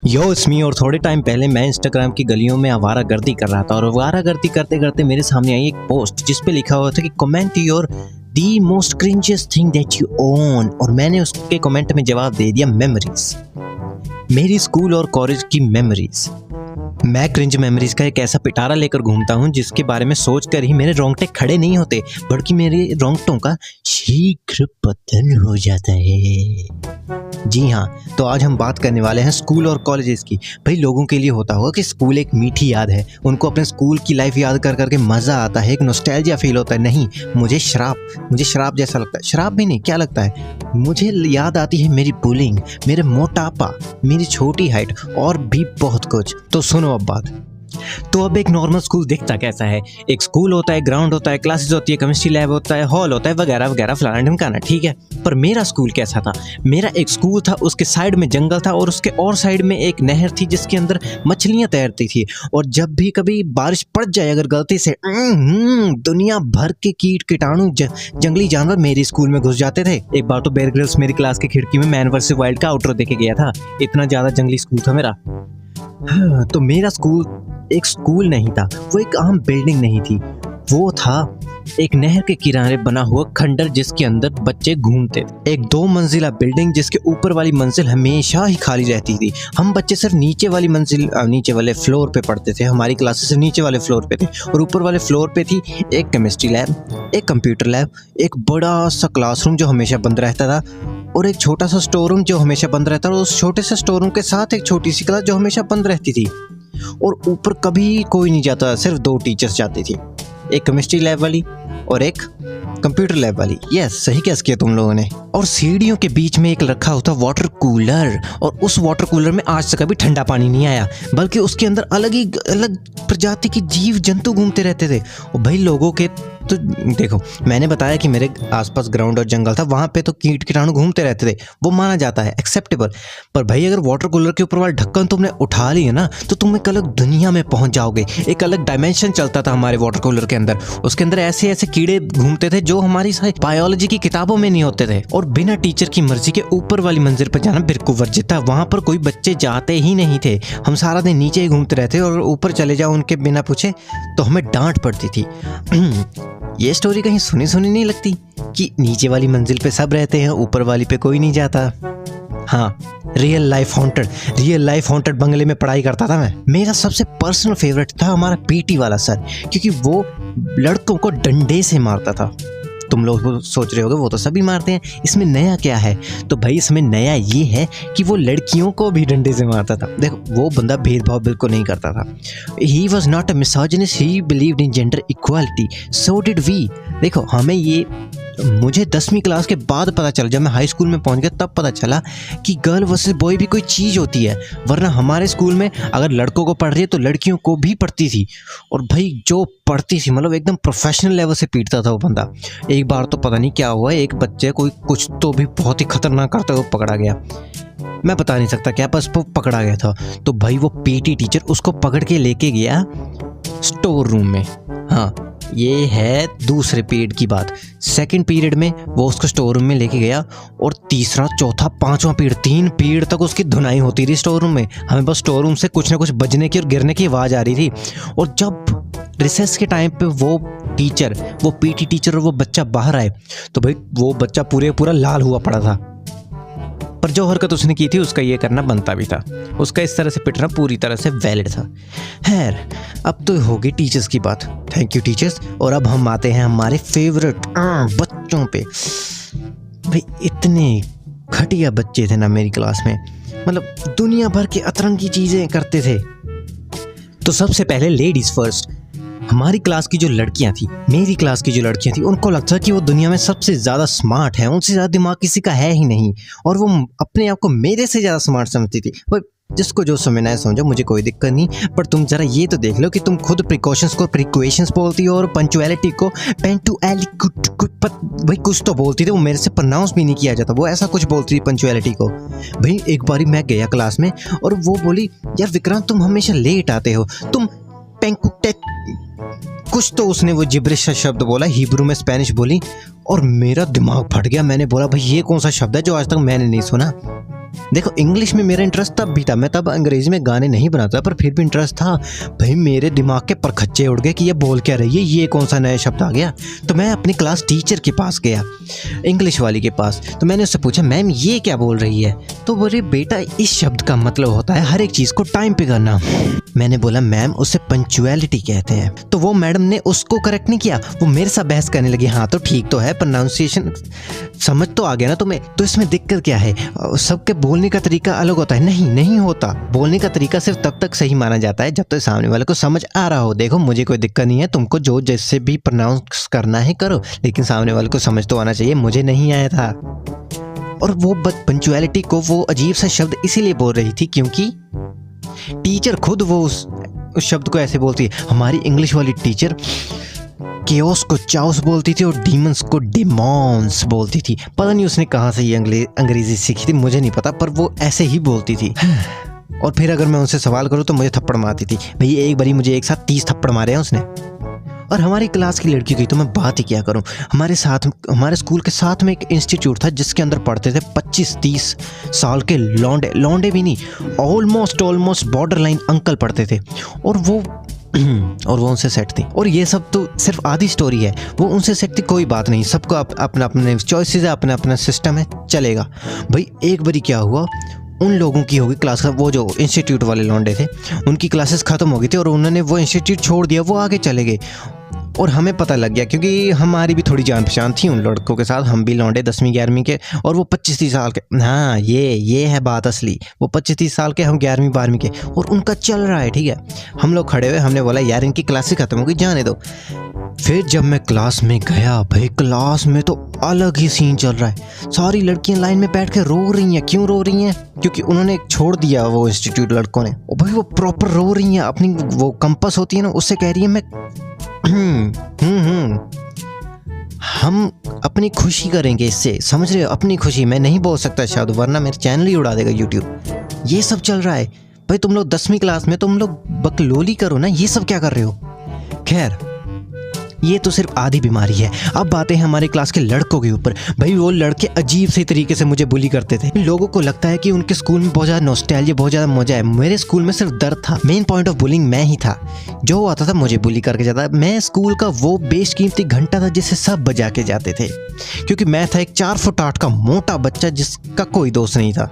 यो इसमी और थोड़े टाइम पहले मैं इंस्टाग्राम की गलियों में आवारागर्दी कर रहा था और आवारागर्दी करते करते मेरे सामने आई एक पोस्ट जिस पे लिखा हुआ था कि comment your the most cringiest thing that you own, और मैंने उसके कमेंट में जवाब दे दिया मेमोरीज। मेरी स्कूल और कॉलेज की मेमोरीज। मैं क्रिंज मेमोरीज का एक ऐसा पिटारा लेकर घूमता हूँ जिसके बारे में सोचकर ही मेरे रोंगटे खड़े नहीं होते, बल्कि मेरे रोंगटों का शीघ्र पतन हो जाता है। जी हाँ, तो आज हम बात करने वाले हैं स्कूल और कॉलेजेस की। भाई लोगों के लिए होता होगा कि स्कूल एक मीठी याद है, उनको अपने स्कूल की लाइफ याद कर करके मज़ा आता है, एक नॉस्टैल्जिया फील होता है। नहीं, मुझे श्राप जैसा लगता है। श्राप भी नहीं, क्या लगता है, मुझे याद आती है मेरी बुलिंग, मेरे मोटापा, मेरी छोटी हाइट और भी बहुत कुछ। तो सुनो अब बात। तो अब एक नॉर्मल स्कूल दिखता कैसा है? एक स्कूल होता है, ग्राउंड होता है, क्लासेस होती है, केमिस्ट्री लैब होता है, हॉल होता है, वगैरह वगैरह, फलाना ढिमकाना, ठीक है। पर मेरा स्कूल कैसा था? मेरा एक स्कूल था, उसके साइड में जंगल था और उसके और साइड में एक नहर थी जिसके अंदर मछलियां तैरती थी। और जब भी कभी बारिश पड़ जाए अगर गलती से, दुनिया भर के कीट कीटाणु जंगली जानवर मेरे स्कूल में घुस जाते थे। एक बार तो बेयर ग्रिल्स मेरी क्लास की खिड़की में मैन वर्सेस वाइल्ड का आउटरो देके गया था, इतना ज्यादा जंगली स्कूल था मेरा। तो मेरा स्कूल एक स्कूल नहीं था, वो एक आम बिल्डिंग नहीं थी, वो था एक नहर के किनारे बना हुआ खंडर जिसके अंदर बच्चे घूमते थे। एक 2 मंजिला बिल्डिंग जिसके ऊपर वाली मंजिल हमेशा ही खाली रहती थी। हम बच्चे सिर्फ नीचे वाले फ्लोर पे पढ़ते थे। हमारी क्लासेस नीचे वाले फ्लोर पे थे और ऊपर वाले फ्लोर पे थी एक केमिस्ट्री लैब, एक कंप्यूटर लैब, एक बड़ा सा क्लासरूम जो हमेशा बंद रहता था और एक छोटा सा स्टोर रूम जो हमेशा बंद रहता था, और उस छोटे से स्टोर रूम के साथ एक छोटी सी क्लास जो हमेशा बंद रहती थी। और ऊपर कभी कोई नहीं जाता, सिर्फ 2 टीचर्स जाती थी, एक केमिस्ट्री लैब वाली और एक कंप्यूटर लैब वाली। यस, सही कैस किया तुम लोगों ने। और सीढ़ियों के बीच में एक रखा होता वाटर कूलर, और उस वाटर कूलर में आज तक कभी ठंडा पानी नहीं आया, बल्कि उसके अंदर अलग प्रजाति के जीव जंतु घूमते रहते थे। और भाई लोगों के तो देखो, मैंने बताया कि मेरे आसपास ग्राउंड और जंगल था, वहाँ पे तो कीट कीटाणु घूमते रहते थे, वो माना जाता है, एक्सेप्टेबल। पर भाई अगर वाटर कूलर के ऊपर वाला ढक्कन तुमने उठा लिया ना, तो तुम एक अलग दुनिया में पहुंच जाओगे। एक अलग डायमेंशन चलता था हमारे वाटर कूलर के अंदर। उसके अंदर ऐसे ऐसे कीड़े घूमते थे जो हमारी बायोलॉजी की किताबों में नहीं होते थे। और बिना टीचर की मर्जी के ऊपर वाली मंजिल पर जाना बिल्कुल वर्जित था। वहाँ पर कोई बच्चे जाते ही नहीं थे। हम सारा दिन नीचे ही घूमते रहते और ऊपर चले जाओ उनके बिना पूछे तो हमें डांट पड़ती थी। ये स्टोरी कहीं सुनी नहीं लगती कि नीचे वाली मंजिल पे सब रहते हैं, ऊपर वाली पे कोई नहीं जाता। हाँ, रियल लाइफ हॉन्टेड बंगले में पढ़ाई करता था मैं। मेरा सबसे पर्सनल फेवरेट था हमारा पीटी वाला सर, क्योंकि वो लड़कों को डंडे से मारता था। तुम लोग सोच रहे होगे वो तो सभी मारते हैं, इसमें नया क्या है? तो भाई इसमें नया ये है कि वो लड़कियों को भी डंडे से मारता था। देखो, वो बंदा भेदभाव बिल्कुल नहीं करता था। He was not a misogynist, he believed in gender equality, so did we. देखो, मुझे 10वीं क्लास के बाद पता चला, जब मैं हाई स्कूल में पहुंच गया तब पता चला कि गर्ल वर्सेस बॉय भी कोई चीज़ होती है। वरना हमारे स्कूल में अगर लड़कों को पढ़ रही है तो लड़कियों को भी पढ़ती थी। और भाई जो पढ़ती थी, मतलब एकदम प्रोफेशनल लेवल से पीटता था वो बंदा। एक बार तो पता नहीं क्या हुआ, एक बच्चे कोई कुछ तो भी बहुत ही खतरनाक करते हुए पकड़ा गया। मैं बता नहीं सकता क्या, बस वो पकड़ा गया था। तो भाई वो पीटी टीचर उसको पकड़ के लेके गया स्टोर रूम में। हाँ, ये है दूसरे पीरियड की बात। सेकंड पीरियड में वो उसको स्टोर रूम में लेके गया और तीसरा, चौथा, 5वां पीरियड, 3 पीरियड तक उसकी धुनाई होती रही स्टोर रूम में। हमें बस स्टोर रूम से कुछ ना कुछ बजने की और गिरने की आवाज़ आ रही थी। और जब रिसेस के टाइम पे वो पीटी टीचर और वो बच्चा बाहर आए तो भाई वो बच्चा पूरा लाल हुआ पड़ा था। पर जो हरकत उसने की थी उसका ये करना बनता भी था। उसका इस तरह से पिटना पूरी तरह से वैलिड था। खैर, अब तो होगी टीचर्स की बात। Thank you teachers. और अब हम आते हैं हमारे फेवरेट बच्चों पे। भाई इतने घटिया बच्चे थे ना मेरी क्लास में, मतलब दुनिया भर के अतरंगी चीज़ें करते थे। तो सबसे पहले लेडीज़ फर्स्ट। हमारी क्लास की जो लड़कियां थी, मेरी क्लास की जो लड़कियां थी, उनको लगता था कि वो दुनिया में सबसे ज़्यादा स्मार्ट है, उनसे ज़्यादा दिमाग किसी का है ही नहीं, और वो अपने आप को मेरे से ज़्यादा स्मार्ट समझती थी। भाई जिसको जो समझना है समझो, मुझे कोई दिक्कत नहीं। पर तुम जरा ये तो देख लो कि तुम खुद प्रिकॉशंस को प्रिक्वेशंस बोलती हो और पंचुअलिटी को भाई कुछ तो बोलती थी, वो मेरे से प्रोनाउंस भी नहीं किया जाता, वो ऐसा कुछ बोलती थी पंचुअलिटी को। भाई एक बारी मैं गया क्लास में और वो बोली, यार विक्रांत तुम हमेशा लेट आते हो, तुम कुछ तो उसने वो जिब्रिश सा शब्द बोला, हिब्रू में स्पेनिश बोली और मेरा दिमाग फट गया। मैंने बोला भाई ये कौन सा शब्द है जो आज तक मैंने नहीं सुना। देखो इंग्लिश में मेरा इंटरेस्ट तब भी था, मैं तब अंग्रेजी में गाने नहीं बनाता, पर फिर भी इंटरेस्ट था। भाई मेरे दिमाग के परखच्चे उड़ गए कि ये बोल क्या रही है, ये कौन सा नया शब्द आ गया। तो मैं अपनी क्लास टीचर के पास गया, इंग्लिश वाली के पास। तो मैंने उससे पूछा मैम ये क्या बोल रही है। तो बोले बेटा इस शब्द का मतलब होता है हर एक चीज़ को टाइम पे करना। मैंने बोला मैम उसे पंक्चुअलिटी कहते हैं। तो वो मैडम ने उसको करेक्ट नहीं किया, वो मेरे साथ बहस करने लगी। हाँ तो ठीक तो है, प्रोनाउंसिएशन समझ तो आ गया ना तुम्हें, तो इसमें दिक्कत क्या है, सबके बोलने का तरीका अलग होता है। नहीं होता, बोलने का तरीका सिर्फ तब तक सही माना जाता है जब तक सामने वाले को समझ आ रहा हो। देखो मुझे कोई दिक्कत नहीं है, तुमको जो जैसे भी प्रोनाउंस करना है करो, लेकिन सामने वाले को समझ तो आना चाहिए। मुझे नहीं आया था। और वो पंक्चुअलिटी को वो अजीब सा शब्द इसीलिए बोल रही थी क्योंकि टीचर खुद वो उस शब्द को ऐसे बोलती है। हमारी इंग्लिश वाली टीचर केओस को चाउस बोलती थी और डीमंस को डिमॉन्स बोलती थी। पता नहीं उसने कहाँ से ये अंग्रेजी सीखी थी, मुझे नहीं पता, पर वो ऐसे ही बोलती थी। और फिर अगर मैं उनसे सवाल करूँ तो मुझे थप्पड़ मारती थी। भैया एक बारी मुझे एक साथ 30 थप्पड़ मारे हैं उसने। और हमारी क्लास की लड़की की तो मैं बात ही क्या करूं। हमारे स्कूल के साथ में एक इंस्टीट्यूट था जिसके अंदर पढ़ते थे 25-30 साल के लौंडे भी नहीं, ऑलमोस्ट बॉर्डर लाइन अंकल पढ़ते थे। और वो उनसे सेट थी। और ये सब तो सिर्फ आधी स्टोरी है, वो उनसे सेट थी कोई बात नहीं, सबको अपना अपने चॉइसेस है, अपना अपना सिस्टम है, चलेगा। भाई एक बारी क्या हुआ, उन लोगों की होगी क्लास का, वो जो इंस्टीट्यूट वाले लौंडे थे उनकी क्लासेस ख़त्म हो गई थी और उन्होंने वो इंस्टीट्यूट छोड़ दिया, वो आगे चले गए। और हमें पता लग गया क्योंकि हमारी भी थोड़ी जान पहचान थी उन लड़कों के साथ, हम भी लौंडे 10वीं 11वीं के और वो 25-30 साल के। हाँ ये है बात असली, वो 25-30 साल के, हम 11वीं 12वीं के, और उनका चल रहा है। ठीक है, हम लोग खड़े हुए, हमने बोला यार इनकी क्लासेस ख़त्म हो गई, जाने दो। फिर जब मैं क्लास में गया, भाई क्लास में तो अलग ही सीन चल रहा है। सारी लड़कियां लाइन में बैठ के रो रही हैं। क्यों रो रही हैं? क्योंकि उन्होंने छोड़ दिया वो इंस्टीट्यूट लड़कों ने। और भाई वो प्रॉपर रो रही हैं, अपनी वो कंपास होती है ना उससे कह रही है मैं हम अपनी खुशी करेंगे इससे, समझ रहे हो, अपनी खुशी। मैं नहीं बोल सकता शायद, वरना मेरे चैनल ही उड़ा देगा यूट्यूब। ये सब चल रहा है भाई, तुम लोग 10वीं क्लास में, तुम लोग बकलोली करो ना, ये सब क्या कर रहे हो। खैर ये तो सिर्फ आधी बीमारी है। अब बातें हैं हमारे क्लास के लड़कों के ऊपर। भाई वो लड़के अजीब से तरीके से मुझे बुली करते थे। लोगों को लगता है कि उनके स्कूल में बहुत ज़्यादा नॉस्टैल्जिया, बहुत ज़्यादा मजा है। मेरे स्कूल में सिर्फ दर्द था। मेन पॉइंट ऑफ बुलिंग मैं ही था, जो आता था मुझे बुली करके जाता। मैं स्कूल का वो बेशकीमती घंटा था जिसे सब बजा के जाते थे, क्योंकि मैं था एक 4 फुट 8 का मोटा बच्चा जिसका कोई दोस्त नहीं था।